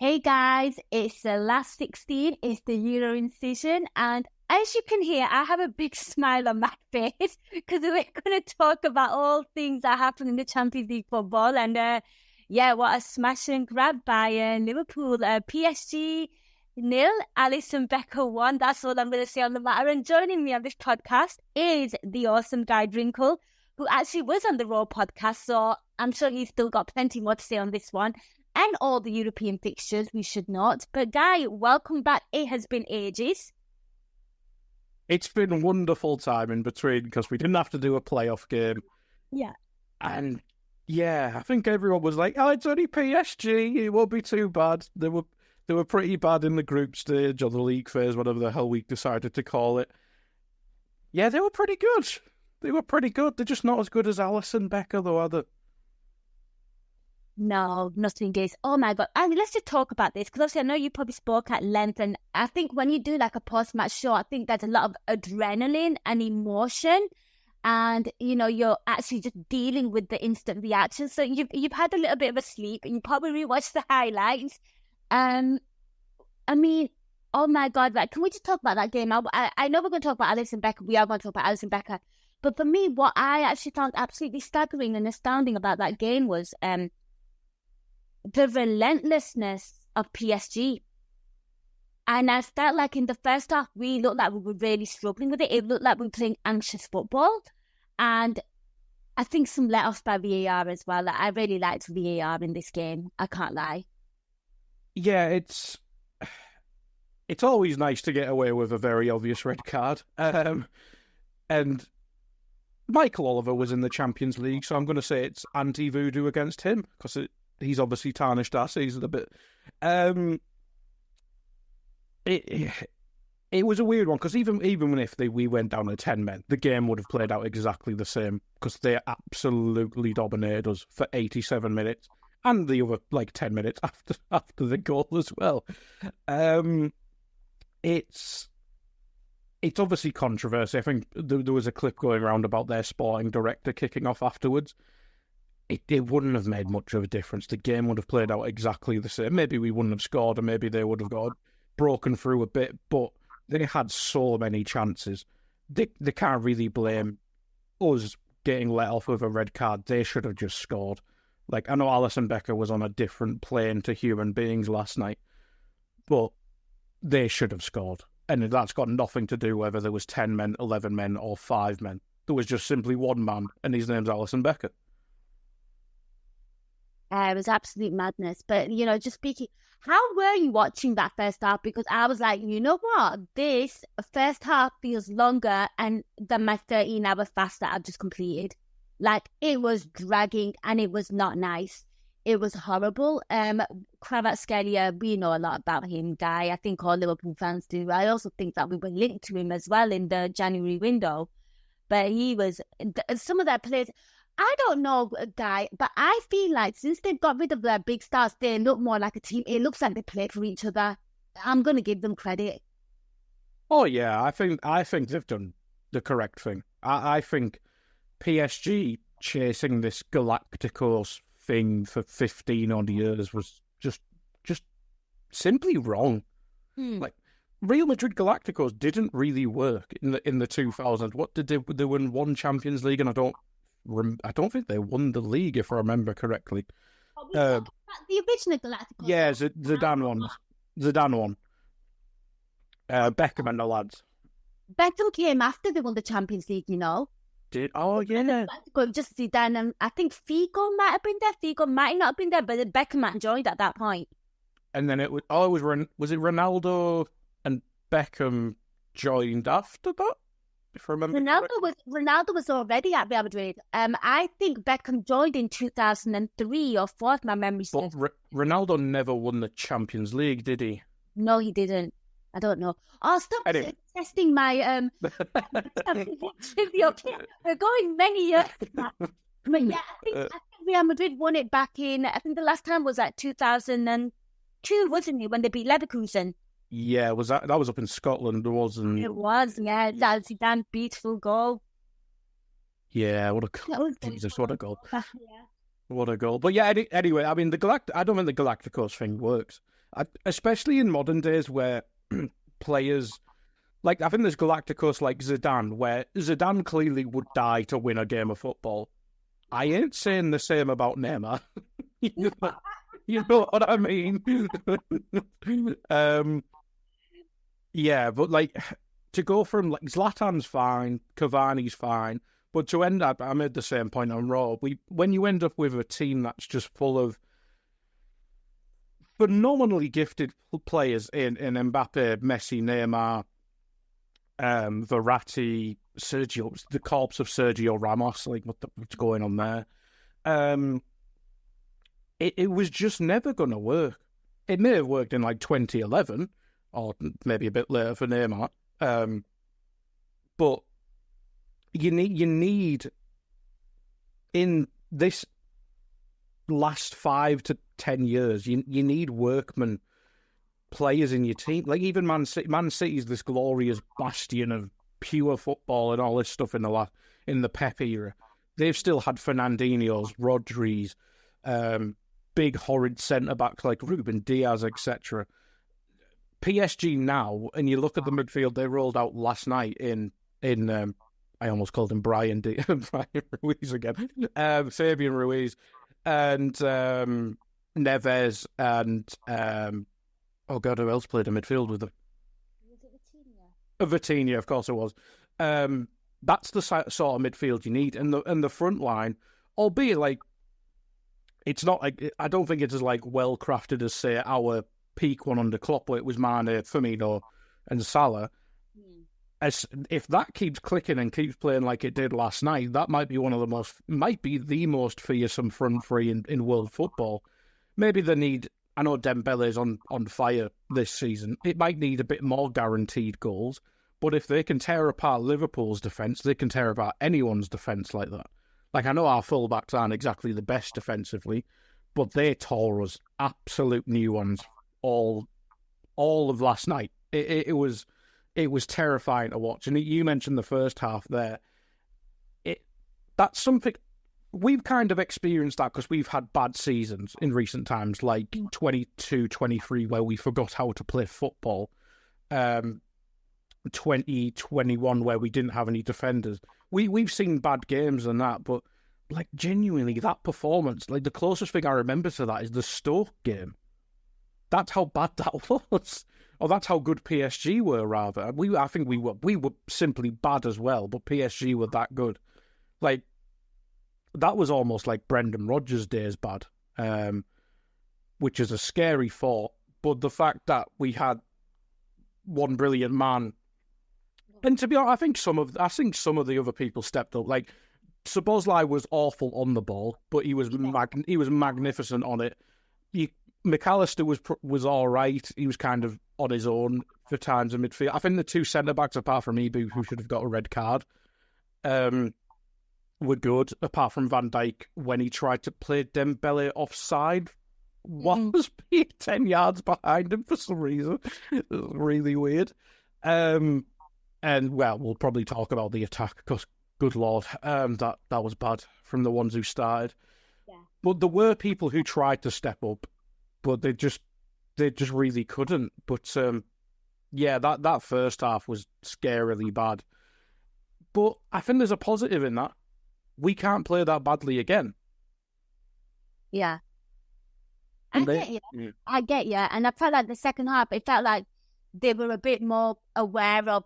Hey guys, it's the last 16, it's the Euro Incision, and as you can hear, I have a big smile on my face because we're going to talk about all things that happen in the Champions League football, and what a smash and grab by Liverpool. PSG 0, Alisson Becker 1, that's all I'm going to say on the matter. And joining me on this podcast is the awesome guy Drinkel, who actually was on the Raw podcast, so I'm sure he's still got plenty more to say on this one. And all the European fixtures, we should not. But Guy, welcome back. It has been ages. It's been a wonderful time in between because we didn't have to do a playoff game. Yeah. And I think everyone was like, oh, it's only PSG. It won't be too bad. They were pretty bad in the group stage or the league phase, whatever the hell we decided to call it. Yeah, they were pretty good. They're just not as good as Alisson Becker, though, are they? No, nothing is. Oh my God. And let's just talk about this because obviously I know you probably spoke at length, and I think when you do like a post-match show, I think there's a lot of adrenaline and emotion, and you're actually just dealing with the instant reaction. So you've had a little bit of a sleep and you probably rewatched the highlights. I mean, oh my God, right? Can we just talk about that game? I know we're going to talk about Alisson Becker. We are going to talk about Alisson Becker. But for me, what I actually found absolutely staggering and astounding about that game was the relentlessness of PSG. And I felt like in the first half, we looked like we were really struggling with it. It looked like we were playing anxious football. And I think some let-offs by VAR as well. Like, I really liked VAR in this game. I can't lie. Yeah, it's always nice to get away with a very obvious red card. And Michael Oliver was in the Champions League, so I'm going to say it's anti-voodoo against him because he's obviously tarnished our season a bit. It was a weird one because even if we went down to 10 men, the game would have played out exactly the same because they absolutely dominated us for 87 minutes and the other 10 minutes after the goal as well. It's obviously controversy. I think there was a clip going around about their sporting director kicking off afterwards. It wouldn't have made much of a difference. The game would have played out exactly the same. Maybe we wouldn't have scored, or maybe they would have got broken through a bit, but they had so many chances. They can't really blame us getting let off with a red card. They should have just scored. I know Alisson Becker was on a different plane to human beings last night, but they should have scored. And that's got nothing to do whether there was 10 men, 11 men, or 5 men. There was just simply one man, and his name's Alisson Becker. It was absolute madness. But, just speaking, how were you watching that first half? Because I was like, you know what? This first half feels longer than my 13-hour fast that I've just completed. It was dragging and it was not nice. It was horrible. Kvaratskhelia, we know a lot about him, Guy. I think all Liverpool fans do. I also think that we were linked to him as well in the January window. But he was, some of their players, I don't know, Guy, but I feel like since they've got rid of their big stars, they look more like a team. It looks like they played for each other. I'm going to give them credit. Oh, yeah, I think they've done the correct thing. I think PSG chasing this Galacticos thing for 15 odd years was just simply wrong. Real Madrid Galacticos didn't really work in the 2000s. What did they win? One Champions League, and I don't think they won the league, if I remember correctly. The original Galacticos. Yeah, Zidane one. Beckham and the lads. Beckham came after they won the Champions League, Oh, yeah. Just Zidane, and I think Figo might have been there. Figo might not have been there, but Beckham might have joined at that point. And then was it Ronaldo and Beckham joined after that? If I remember, Ronaldo was already at Real Madrid. I think Beckham joined in 2003 or 4, if my memory serves. But Ronaldo never won the Champions League, did he? No, he didn't. I don't know. Oh, stop testing my trivia. We're going many years back. But yeah, I think Real Madrid won it back in, I think the last time was at 2002, wasn't it, when they beat Leverkusen? Yeah, that was up in Scotland, wasn't it? It was, yeah. That Zidane beautiful goal. Yeah, what a goal. Jesus, what a goal. Yeah. What a goal. But yeah, anyway, I mean, I don't think the Galacticos thing works. Especially in modern days where players, like, I think there's Galacticos like Zidane, where Zidane clearly would die to win a game of football. I ain't saying the same about Neymar. You know what I mean? Yeah, but like, to go from, like, Zlatan's fine, Cavani's fine, but to end up, I made the same point on Raw. When you end up with a team that's just full of phenomenally gifted players in Mbappe, Messi, Neymar, Verratti, Sergio, the corpse of Sergio Ramos, like, what's going on there? It was just never going to work. It may have worked in like 2011, or maybe a bit later for Neymar. But you need in this last 5 to 10 years, you need workman players in your team. Like, even Man City is this glorious bastion of pure football and all this stuff in the Pep era. They've still had Fernandinho's, Rodri's, big horrid centre backs like Ruben Diaz, etc. PSG now, and you look at the midfield they rolled out last night in I almost called him Brian Ruiz again, Fabian Ruiz, and Neves, and oh god, who else played in midfield with them? Was it Vitinha? Vitinha, of course it was. That's the sort of midfield you need, and the front line, albeit like, it's not like, I don't think it's as like well crafted as, say, our peak one under Klopp, where it was Mane, Firmino, and Salah. As if that keeps clicking and keeps playing like it did last night, that might be the most fearsome front three in world football. Maybe they need. I know Dembele's on fire this season. It might need a bit more guaranteed goals, but if they can tear apart Liverpool's defence, they can tear apart anyone's defence like that. Like, I know our fullbacks aren't exactly the best defensively, but they tore us absolute new ones all of last night. It was terrifying to watch. And you mentioned the first half there. That's something we've kind of experienced, that because we've had bad seasons in recent times, like 22, 23, where we forgot how to play football. 2021, where we didn't have any defenders. We've seen bad games and that, but like, genuinely, that performance, like, the closest thing I remember to that is the Stoke game. That's how bad that was. Or that's how good PSG were, rather. I think we were simply bad as well, but PSG were that good. Like, that was almost like Brendan Rodgers' days bad, which is a scary thought. But the fact that we had one brilliant man, and to be honest, I think some of the other people stepped up. Like, Szoboszlai was awful on the ball, but he was magnificent on it. McAllister was all right. He was kind of on his own for times in midfield. I think the two centre-backs, apart from Ibu, who should have got a red card, were good, apart from Van Dijk, when he tried to play Dembele offside, was 10 yards behind him for some reason. It was really weird. And, well, we'll probably talk about the attack, because, good Lord, that was bad from the ones who started. Yeah. But there were people who tried to step up, but they just really couldn't. But yeah, that first half was scarily bad. But I think there's a positive in that. We can't play that badly again. Yeah. I get you. And I felt like the second half, it felt like they were a bit more aware of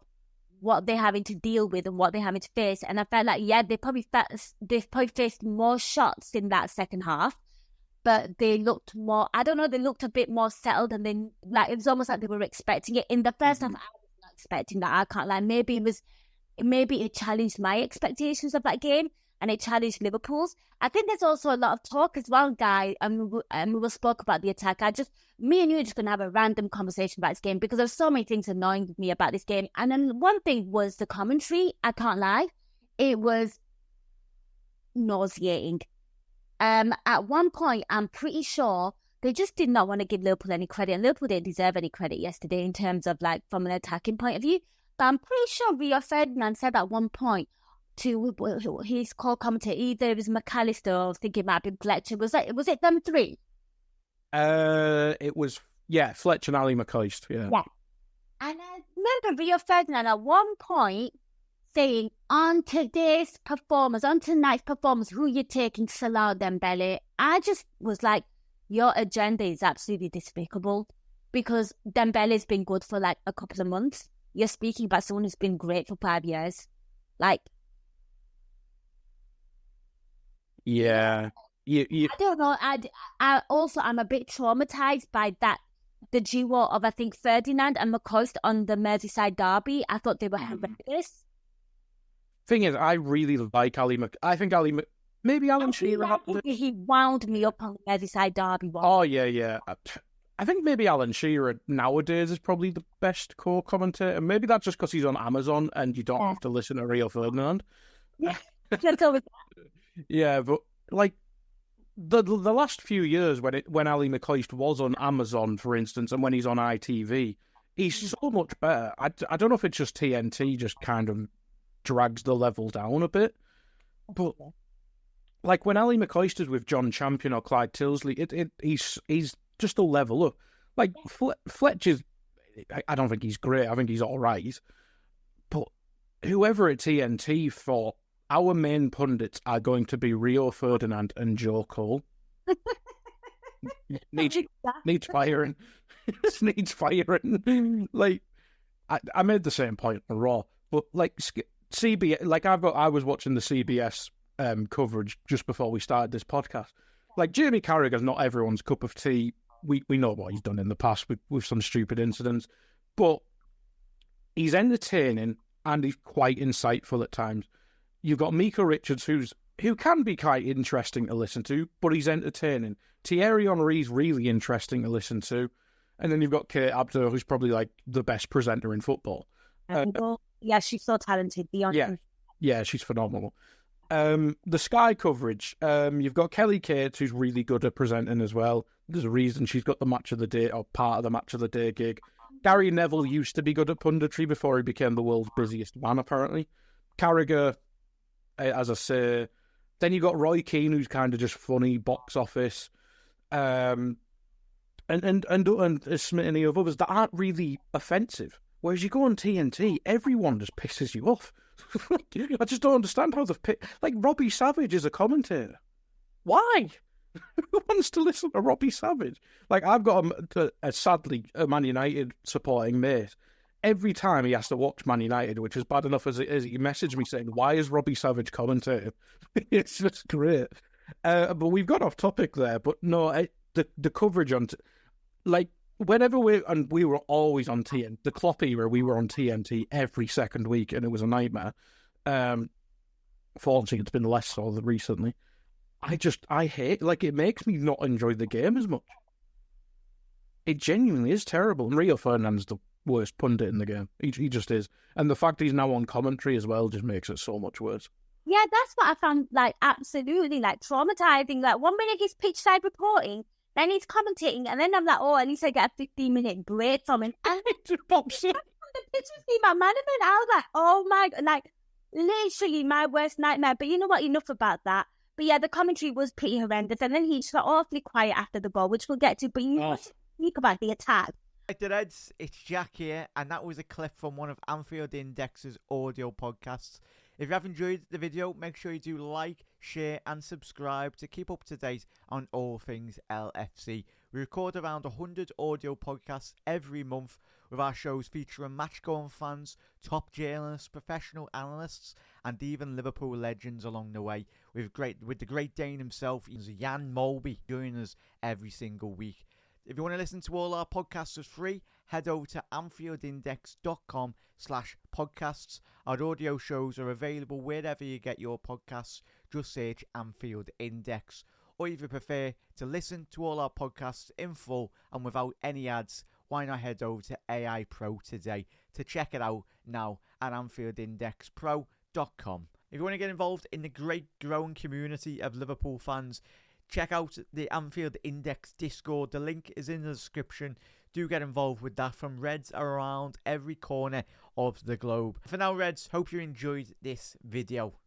what they're having to deal with and what they're having to face. And I felt like, yeah, they've probably faced more shots in that second half. But they looked more, I don't know, they looked a bit more settled, and then, like, it was almost like they were expecting it. In the first half, I was not expecting that. I can't lie. Maybe it challenged my expectations of that game, and it challenged Liverpool's. I think there's also a lot of talk as well, Guy, and we will spoke about the attack. Me and you are just going to have a random conversation about this game, because there's so many things annoying me about this game. And then one thing was the commentary. I can't lie. It was nauseating. At one point, I'm pretty sure they just did not want to give Liverpool any credit, and Liverpool didn't deserve any credit yesterday in terms of, like, from an attacking point of view. But I'm pretty sure Rio Ferdinand said at one point, two, his co-commentator, either it was McAllister or I was thinking it might be Fletcher. Was it them three? It was, Fletcher and Ali McCoist, yeah. Yeah. And I remember Rio Ferdinand at one point saying, on tonight's performance, who you taking, Salah or Dembele? I just was like, your agenda is absolutely despicable because Dembele's been good for like a couple of months. You're speaking about someone who's been great for 5 years. Like, yeah. I don't know. I'm a bit traumatized by that. The duo of, I think, Ferdinand and McCoist on the Merseyside derby. I thought they were horrendous. Thing is, I really like I think maybe Alan Shearer. He wound me up on the Merseyside derby one. Oh, yeah. I think maybe Alan Shearer nowadays is probably the best co-commentator. Maybe that's just because he's on Amazon and you don't have to listen to Rio Ferdinand. Yeah, that's always... Yeah, but like the last few years when Ali McCoist was on Amazon, for instance, and when he's on ITV, he's so much better. I don't know if it's just TNT just kind of drags the level down a bit, but like when Ali McCoist is with John Champion or Clyde Tilsley, he's just a level up. Like Fletcher's, I don't think he's great. I think he's all right, but whoever at TNT thought our main pundits are going to be Rio Ferdinand and Joe Cole. needs firing. Needs firing. Like I made the same point on Raw, but like CBS, like I was watching the CBS coverage just before we started this podcast. Like Jamie Carragher's not everyone's cup of tea. We know what he's done in the past with some stupid incidents, but he's entertaining and he's quite insightful at times. You've got Mika Richards, who can be quite interesting to listen to, but he's entertaining. Thierry Henry's really interesting to listen to. And then you've got Kate Abdo, who's probably like the best presenter in football. Yeah, she's so talented. Yeah, she's phenomenal. The Sky coverage, you've got Kelly Cates, who's really good at presenting as well. There's a reason she's got the match of the day, or part of the match of the day gig. Gary Neville used to be good at punditry before he became the world's busiest man, apparently. Carragher, as I say. Then you got Roy Keane, who's kind of just funny, box office, and as many of others that aren't really offensive. Whereas you go on TNT, everyone just pisses you off. I just don't understand how they've picked. Like Robbie Savage is a commentator. Why? Who wants to listen to Robbie Savage? Like I've got sadly a Man United supporting mate. Every time he has to watch Man United, which is bad enough as it is, he messaged me saying, "Why is Robbie Savage commentating?" It's just great. But we've got off topic there. But no, the coverage on, like, whenever we were always on TNT. The Klopp era, we were on TNT every second week, and it was a nightmare. Fortunately, it's been less so recently. I hate, like, it makes me not enjoy the game as much. It genuinely is terrible. And Rio Ferdinand's the worst pundit in the game. He just is. And the fact he's now on commentary as well just makes it so much worse. Yeah, that's what I found, like, absolutely, like, traumatizing. Like, 1 minute he's pitch side reporting, then he's commentating, and then I'm like, oh, at least I get a 15-minute break from him. And It pops in. the pictures came out, man, and I was like, oh my God, like, literally my worst nightmare. But you know what? Enough about that. But yeah, the commentary was pretty horrendous, and then he just got awfully quiet after the goal, which we'll get to. But you know, speak about the attack. Right, the Reds, it's Jack here, and that was a clip from one of Anfield Index's audio podcasts. If you have enjoyed the video, make sure you do like, share, and subscribe to keep up to date on all things LFC. We record around 100 audio podcasts every month, with our shows featuring match-going fans, top journalists, professional analysts, and even Liverpool legends along the way. With the Great Dane himself, Jan Molby, joining us every single week. If you want to listen to all our podcasts for free, head over to anfieldindex.com/podcasts. Our audio shows are available wherever you get your podcasts. Just search Anfield Index. Or if you prefer to listen to all our podcasts in full and without any ads, why not head over to AI Pro today to check it out now at anfieldindexpro.com. If you want to get involved in the great growing community of Liverpool fans, check out the Anfield Index Discord. The link is in the description. Do get involved with that, from Reds around every corner of the globe. For now, Reds, hope you enjoyed this video.